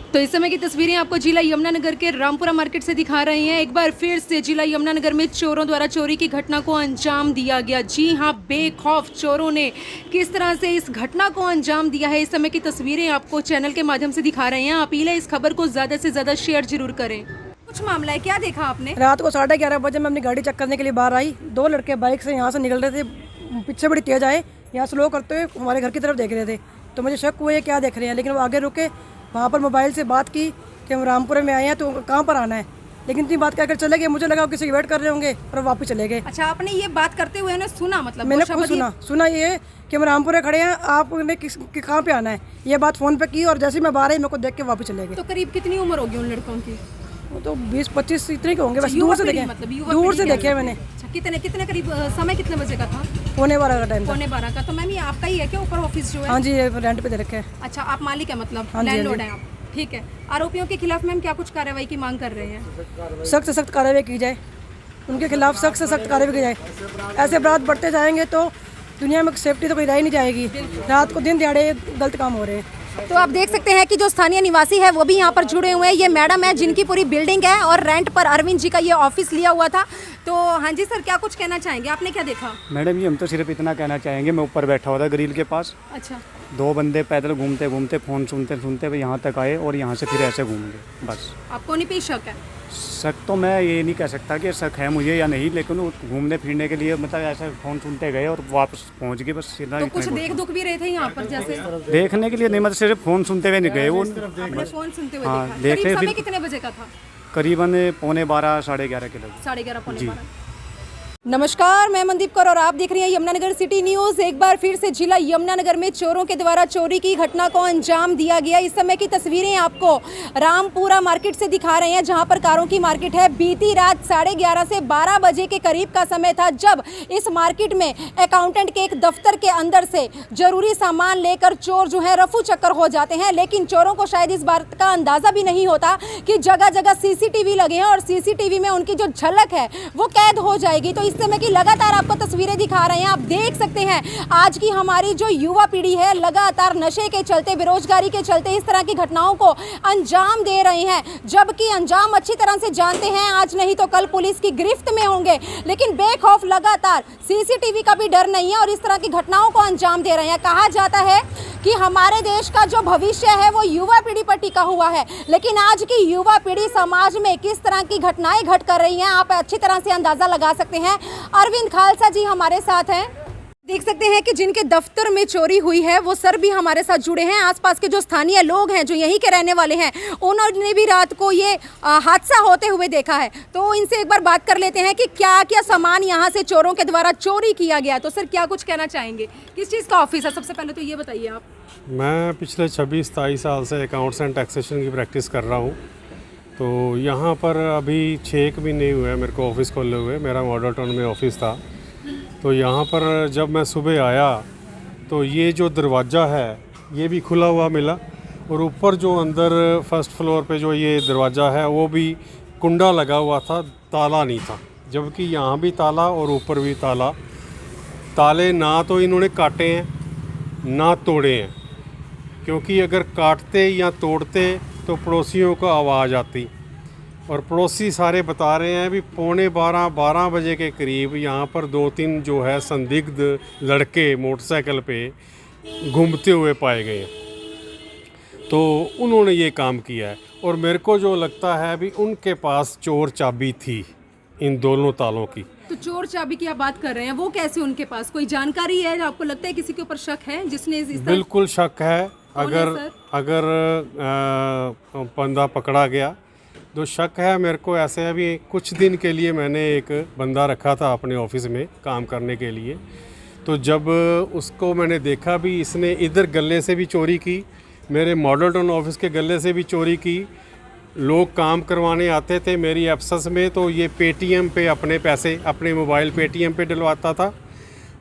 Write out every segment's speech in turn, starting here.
तो इस समय की तस्वीरें आपको जिला यमुनानगर के रामपुरा मार्केट से दिखा रहे हैं। एक बार फिर से जिला यमुनानगर में चोरों द्वारा चोरी की घटना को अंजाम दिया गया। जी हां, बेखौफ चोरों ने किस तरह से इस घटना को अंजाम दिया है, इस समय की तस्वीरें आपको चैनल के माध्यम से दिखा रहे हैं। अपील है इस खबर को ज़्यादा से ज़्यादा शेयर जरूर करें। कुछ मामला है, क्या देखा आपने? रात को 11:30 बजे मैं अपनी गाड़ी चेक करने के लिए बाहर आई। 2 लड़के बाइक से यहाँ से निकल रहे थे, पीछे बड़ी तेज आए, यहाँ स्लो करते हुए हमारे घर की तरफ देख रहे थे। तो मुझे शक हुआ ये क्या देख रहे हैं, लेकिन वो आगे रुके, वहाँ पर मोबाइल से बात की कि हम रामपुरे में आए हैं तो कहाँ पर आना है, लेकिन इतनी बात कहकर चले गए। मुझे लगा किसी की वेट कर रहे होंगे और वापस चले गए। अच्छा, आपने ये बात करते हुए ना सुना? मतलब मैंने खुद सुना ये कि हम रामपुरे खड़े हैं, आपने कहाँ पे आना है, ये बात फ़ोन पे की और जैसे ही मैं बाहर आई मेरे को देख के वापस चले गए। तो करीब कितनी उम्र होगी उन लड़कों की? वो तो 20-25 इतने के होंगे, बस युवा दूर से पीढ़ी, देखे, मतलब दूर से देखे मैंने। अच्छा, कितने करीब समय कितने बजे का था? 11:15 का टाइम था। 11:15 का। तो मैम ये आपका ही है क्या ऊपर ऑफिस जो है? हाँ जी, ये रेंट पे दे रखे हैं। अच्छा, आप मालिक है, मतलब हाँ जी, लैंडलॉर्ड हैं आप, ठीक है। आरोपियों के खिलाफ मैम क्या कुछ कार्रवाई की मांग कर रहे हैं? सख्त से सख्त कार्रवाई की जाए, उनके खिलाफ सख्त से सख्त कार्रवाई की जाए। ऐसे अपराध बढ़ते जाएंगे तो दुनिया में सेफ्टी तो कोई रह ही नहीं जाएगी। रात को दिन दिहाड़े गलत काम हो रहे हैं। तो आप देख सकते हैं कि जो स्थानीय निवासी है वो भी यहाँ पर जुड़े हुए हैं। ये मैडम है जिनकी पूरी बिल्डिंग है और रेंट पर अरविंद जी का ये ऑफिस लिया हुआ था। तो हाँ जी सर, क्या कुछ कहना चाहेंगे, आपने क्या देखा? मैडम जी, हम तो सिर्फ इतना कहना चाहेंगे, मैं ऊपर बैठा हुआ था ग्रिल के पास। अच्छा। 2 बंदे पैदल घूमते घूमते फ़ोन सुनते हुए यहाँ तक आए और यहाँ से फिर ऐसे घूम गए, बस। आपको नहीं पे शक है? शक तो मैं ये नहीं कह सकता कि शक है मुझे या नहीं, लेकिन वो घूमने फिरने के लिए मतलब ऐसे फ़ोन सुनते गए और वापस पहुँच गए, बस सीधा। तो कुछ देख दुख भी रहे थे यहाँ पर जैसे? देखने के लिए नहीं, मतलब सिर्फ फ़ोन सुनते हुए नहीं गए वो। आपने फ़ोन सुनते हुए हाँ, देखा? देखे। करीब समय कितने बजे का था? करीबन 11:15 साढ़े 11 के लगभग। 11:30 पौने 12। नमस्कार, मैं मनदीप कौर और आप देख रहे हैं यमुनानगर सिटी न्यूज़। एक बार फिर से जिला यमुनानगर में चोरों के द्वारा चोरी की घटना को अंजाम दिया गया। इस समय की तस्वीरें आपको रामपुरा मार्केट से दिखा रहे हैं, जहां पर कारों की मार्केट है। बीती रात 11:30 से 12 बजे के करीब का समय था जब इस मार्केट में अकाउंटेंट के एक दफ्तर के अंदर से जरूरी सामान लेकर चोर जो है रफू चक्कर हो जाते हैं। लेकिन चोरों को शायद इस बात का अंदाज़ा भी नहीं होता कि जगह जगह CCTV लगे हैं और CCTV में उनकी जो झलक है वो कैद हो जाएगी। तो इस समय की लगातार आपको तस्वीरें दिखा रहे हैं। आप देख सकते हैं आज की हमारी जो युवा पीढ़ी है लगातार नशे के चलते, बेरोजगारी के चलते इस तरह की घटनाओं को अंजाम दे रहे हैं, जबकि अंजाम अच्छी तरह से जानते हैं, आज नहीं तो कल पुलिस की गिरफ्त में होंगे। लेकिन बेखौफ लगातार, CCTV का भी डर नहीं है और इस तरह की घटनाओं को अंजाम दे रहे हैं। कहा जाता है कि हमारे देश का जो भविष्य है वो युवा पीढ़ी पर टिका हुआ है, लेकिन आज की युवा पीढ़ी समाज में किस तरह की घटनाएं घट कर रही हैं आप अच्छी तरह से अंदाजा लगा सकते हैं। अरविंद खालसा जी हमारे साथ हैं। देख सकते हैं कि जिनके दफ्तर में चोरी हुई है वो सर भी हमारे साथ जुड़े हैं। आसपास के जो स्थानीय लोग हैं, जो यहीं के रहने वाले हैं, उन्होंने भी रात को ये हादसा होते हुए देखा है। तो इनसे एक बार बात कर लेते हैं कि क्या क्या सामान यहाँ से चोरों के द्वारा चोरी किया गया। तो सर क्या कुछ कहना चाहेंगे, किस चीज़ का ऑफिस है? सबसे पहले तो ये बताइए आप। मैं पिछले 26-27 साल से अकाउंट्स एंड टैक्सेशन की प्रैक्टिस कर रहा हूँ। तो यहाँ पर अभी 6 महीने हुए मेरे को ऑफिस खोले हुए। मेरा मॉडल टाउन में ऑफिस था। तो यहाँ पर जब मैं सुबह आया तो ये जो दरवाज़ा है ये भी खुला हुआ मिला और ऊपर जो अंदर फर्स्ट फ्लोर पे जो ये दरवाज़ा है वो भी कुंडा लगा हुआ था, ताला नहीं था। जबकि यहाँ भी ताला और ऊपर भी ताला। ताले ना तो इन्होंने काटे हैं ना तोड़े हैं, क्योंकि अगर काटते या तोड़ते तो पड़ोसियों को आवाज़ आती। और पड़ोसी सारे बता रहे हैं भी 11:15 बजे के करीब यहाँ पर 2-3 जो है संदिग्ध लड़के मोटरसाइकिल पे घूमते हुए पाए गए हैं। तो उन्होंने ये काम किया है और मेरे को जो लगता है भी उनके पास चोर चाबी थी इन दोनों तालों की। तो चोर चाबी की आप बात कर रहे हैं, वो कैसे उनके पास? कोई जानकारी है? आपको लगता है किसी के ऊपर शक है जिसने इस तरह? बिल्कुल शक है। अगर बंदा पकड़ा गया तो शक है मेरे को। ऐसे अभी कुछ दिन के लिए मैंने एक बंदा रखा था अपने ऑफिस में काम करने के लिए। तो जब उसको मैंने देखा भी इसने इधर गले से भी चोरी की, मेरे मॉडल टाउन ऑफिस के गले से भी चोरी की। लोग काम करवाने आते थे मेरी एब्सेंस में तो ये पेटीएम पे अपने पैसे, अपने मोबाइल पेटीएम पे डलवाता था।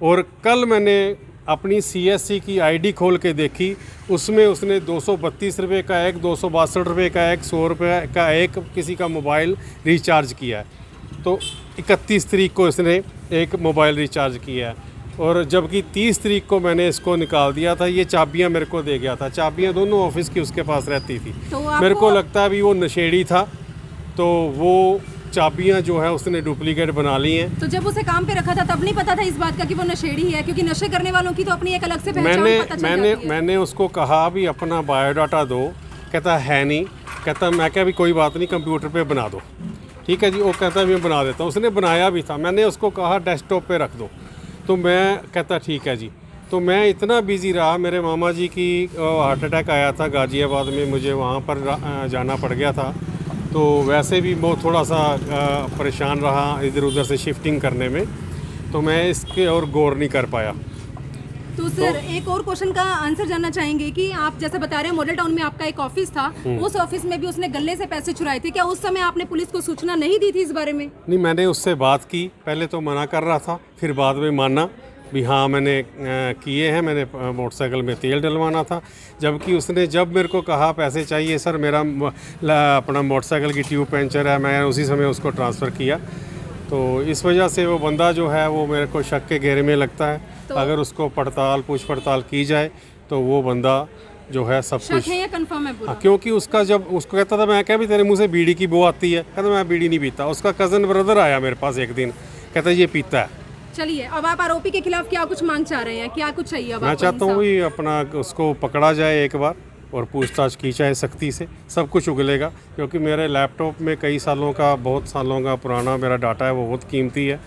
और कल मैंने अपनी CSC की ID खोल के देखी, उसमें उसने 232 रुपये का एक, 262 रुपये का एक, 100 रुपये का एक किसी का मोबाइल रिचार्ज किया है। तो 31 तारीख को इसने एक मोबाइल रिचार्ज किया है। और जबकि 30 तारीख को मैंने इसको निकाल दिया था। ये चाबियां मेरे को दे गया था, चाबियां दोनों ऑफिस की उसके पास रहती थी। तो मेरे को लगता है अभी वो नशेड़ी था, तो वो चाबियां जो है उसने डुप्लीकेट बना ली हैं। तो जब उसे काम पे रखा था तब नहीं पता था इस बात का कि वो नशेड़ी है, क्योंकि नशे करने वालों की तो अपनी एक अलग से पहचान पता चल जाती है। मैंने उसको कहा भी अपना बायोडाटा दो, कहता है नहीं, कहता मैं क्या भी कोई बात नहीं, कंप्यूटर पे बना दो। ठीक है जी, वो कहता है मैं बना देता हूँ। उसने बनाया भी था, मैंने उसको कहा डेस्कटॉप पे रख दो, तो मैं कहता ठीक है जी। तो मैं इतना बिज़ी रहा, मेरे मामा जी की हार्ट अटैक आया था गाज़ियाबाद में, मुझे वहाँ पर जाना पड़ गया था। तो वैसे भी बहुत थोड़ा सा परेशान रहा इधर उधर से शिफ्टिंग करने में, तो मैं इसके और गौर नहीं कर पाया। तो सर एक और क्वेश्चन का आंसर जानना चाहेंगे कि आप जैसे बता रहे हैं मॉडल टाउन में आपका एक ऑफिस था, उस ऑफिस में भी उसने गले से पैसे चुराए थे, क्या उस समय आपने पुलिस को सूचना नहीं दी थी इस बारे में? नहीं, मैंने उससे बात की, पहले तो मना कर रहा था, फिर बाद में माना भी हाँ मैंने किए हैं, मैंने मोटरसाइकिल में तेल डलवाना था। जबकि उसने जब मेरे को कहा पैसे चाहिए सर, मेरा अपना मोटरसाइकिल की ट्यूब पंचर है, मैं उसी समय उसको ट्रांसफ़र किया। तो इस वजह से वो बंदा जो है वो मेरे को शक के घेरे में लगता है। तो अगर उसको पूछ पड़ताल की जाए तो वो बंदा जो है सब कुछ है या कंफर्म है पूरा? हाँ, क्योंकि उसका जब उसको कहता था मैं क्या भी तेरे मुंह से बीड़ी की बो आती है, कहता मैं बीड़ी नहीं पीता। उसका कज़न ब्रदर आया मेरे पास एक दिन, कहता ये पीता है। चलिए, अब आप आरोपी के खिलाफ क्या कुछ मांग चाह रहे हैं, क्या कुछ चाहिए? अब मैं चाहता हूँ भी अपना उसको पकड़ा जाए एक बार और पूछताछ की जाए सख्ती से, सब कुछ उगलेगा। क्योंकि मेरे लैपटॉप में कई सालों का, बहुत सालों का पुराना मेरा डाटा है, वो बहुत कीमती है।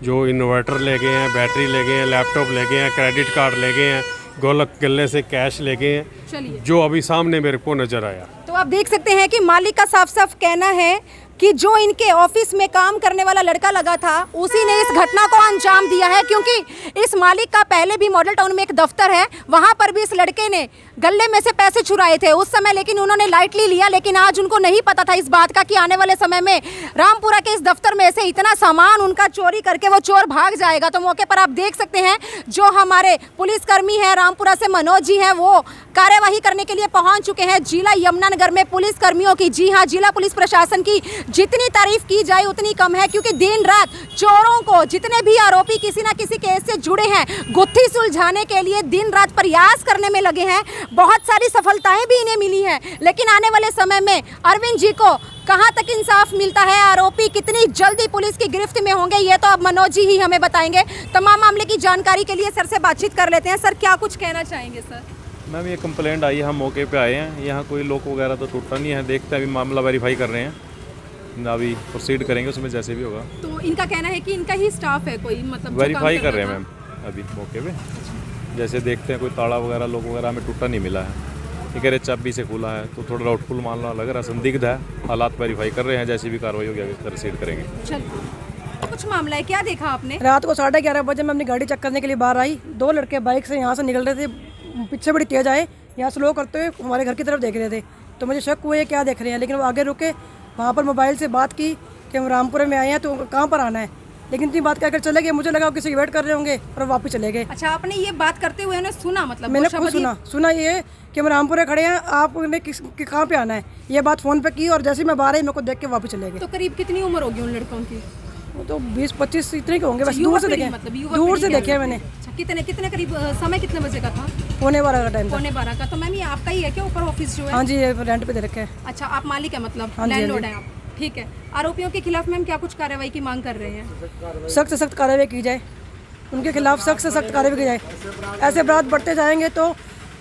जो इन्वर्टर ले गए हैं, बैटरी ले गए हैं, लैपटॉप ले गए हैं, क्रेडिट कार्ड ले गए हैं, गोलक गले से कैश ले गए हैं, जो अभी सामने मेरे को नज़र आया। तो आप देख सकते हैं कि मालिक का साफ साफ कहना है कि जो इनके ऑफिस में काम करने वाला लड़का लगा था उसी ने इस घटना को अंजाम दिया है, क्योंकि इस मालिक का पहले भी मॉडल टाउन में एक दफ्तर है, वहां पर भी इस लड़के ने गले में से पैसे चुराए थे उस समय, लेकिन उन्होंने लाइटली लिया। लेकिन आज उनको नहीं पता था इस बात का कि आने वाले समय में रामपुरा के इस दफ्तर में से इतना सामान उनका चोरी करके वो चोर भाग जाएगा। तो मौके पर आप देख सकते हैं जो हमारे पुलिसकर्मी हैं रामपुरा से, मनोज जी हैं, वो कार्यवाही करने के लिए पहुंच चुके हैं जिला यमुनानगर में। पुलिस कर्मियों की, जी हाँ, जिला पुलिस प्रशासन की जितनी तारीफ की जाए उतनी कम है, क्योंकि दिन रात चोरों को, जितने भी आरोपी किसी ना किसी केस से जुड़े हैं, गुत्थी सुलझाने के लिए दिन रात प्रयास करने में लगे हैं। बहुत सारी सफलताएं भी इन्हें मिली हैं, लेकिन आने वाले समय में अरविंद जी को कहां तक इंसाफ मिलता है, आरोपी कितनी जल्दी पुलिस की गिरफ्त में होंगे, ये तो अब मनोज जी ही हमें बताएंगे। तमाम मामले की जानकारी के लिए सर से बातचीत कर लेते हैं। सर, क्या कुछ कहना चाहेंगे? सर मैम, ये कंप्लेंट आई है, हम मौके पे आए हैं, यहाँ कोई लॉक वगैरह तो टूटा नहीं है, देखते हैं, अभी मामला वेरीफाई कर रहे हैं, अभी प्रोसीड करेंगे उसमें जैसे भी होगा। तो इनका कहना है कि इनका ही स्टाफ है कोई, मतलब वेरीफाई कर रहे हैं मैम अभी मौके पे, जैसे देखते हैं कोई ताला वगैरह लॉक वगैरह हमें टूटा नहीं मिला है, ये कह रहे चाबी से खुला है, तो थोड़ा डाउटफुल मामला लग रहा है, संदिग्ध है, हालात वेरीफाई कर रहे हैं, जैसी भी कार्रवाई होगी आगे प्रोसीड करेंगे। चलिए, कुछ मामला है, क्या देखा आपने? रात को 11:30 बजे मैं अपनी गाड़ी चेक करने के लिए बाहर आई, दो लड़के बाइक से यहाँ से निकल रहे थे, पीछे बड़ी तेज आए, यहाँ स्लो करते हुए हमारे घर की तरफ देख रहे थे। तो मुझे शक हुआ ये क्या देख रहे हैं, लेकिन वो आगे रुके, वहाँ पर मोबाइल से बात की कि हम रामपुरे में आए हैं, तो कहाँ पर आना है, लेकिन इतनी बात कहकर चले गए। मुझे लगा किसी की वेट कर रहे होंगे और वापस चले गए। अच्छा, आपने ये बात करते हुए ना सुना? मतलब मैंने खुद सुना ये कि हम रामपुरे खड़े हैं, आपने कहाँ पे आना है, ये बात फ़ोन पे की, और जैसे ही मैं बाहर आई मेरे को देख के वापस चले गए। तो करीब कितनी उम्र होगी उन लड़कों की? वो तो 20-25 इतने के होंगे, बस युवा दूर से पीढ़ी, देखे, मतलब युवा दूर पीढ़ी से के देखे मैंने। अच्छा, कितने करीब समय कितने बजे का था? 11:15 का टाइम था। 11:15 का। तो मैम ये आपका ही है क्या ऊपर ऑफिस जो है? हाँ जी, ये रेंट पे दे रखे हैं। अच्छा, आप मालिक है, मतलब हाँ जी, लैंडलॉर्ड हैं आप, ठीक है। आरोपियों के खिलाफ मैम क्या कुछ कार्रवाई की मांग कर रहे हैं? सख्त से सख्त कार्रवाई की जाए, उनके खिलाफ सख्त से सख्त कार्रवाई की जाए। ऐसे अपराध बढ़ते जाएंगे तो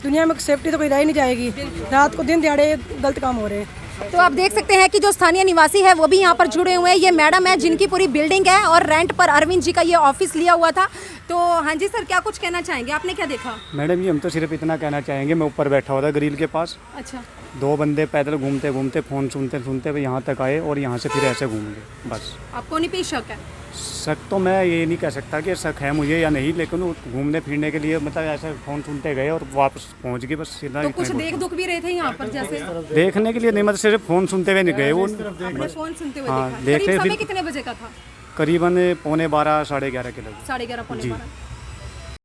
दुनिया में सेफ्टी तो कोई रह ही नहीं जाएगी। रात को दिन दिहाड़े गलत काम हो रहे हैं। तो आप देख सकते हैं कि जो स्थानीय निवासी है वो भी यहाँ पर जुड़े हुए हैं। ये मैडम है जिनकी पूरी बिल्डिंग है और रेंट पर अरविंद जी का ये ऑफिस लिया हुआ था। तो हाँ जी सर, क्या कुछ कहना चाहेंगे, आपने क्या देखा? मैडम जी, हम तो सिर्फ इतना कहना चाहेंगे, मैं ऊपर बैठा हुआ था ग्रिल के पास, अच्छा, दो बंदे पैदल घूमते घूमते फ़ोन सुनते सुनते हुए यहाँ तक आए और यहाँ से फिर ऐसे घूम गए, बस। आपको नहीं पे शक है? शक तो मैं ये नहीं कह सकता कि शक है मुझे या नहीं, लेकिन वो घूमने फिरने के लिए मतलब ऐसे फ़ोन सुनते गए और वापस पहुँच गए, बस सीधा। तो कुछ देख दुख भी रहे थे यहाँ पर जैसे? देखने के लिए नहीं, मतलब सिर्फ फ़ोन सुनते हुए नहीं गए वो। आपने फ़ोन सुनते हुए हाँ, देखा? देखे करीब समय फिर कितने बजे का था? करीबन 11:15 11:30 के लगभग। 11:30 11:15।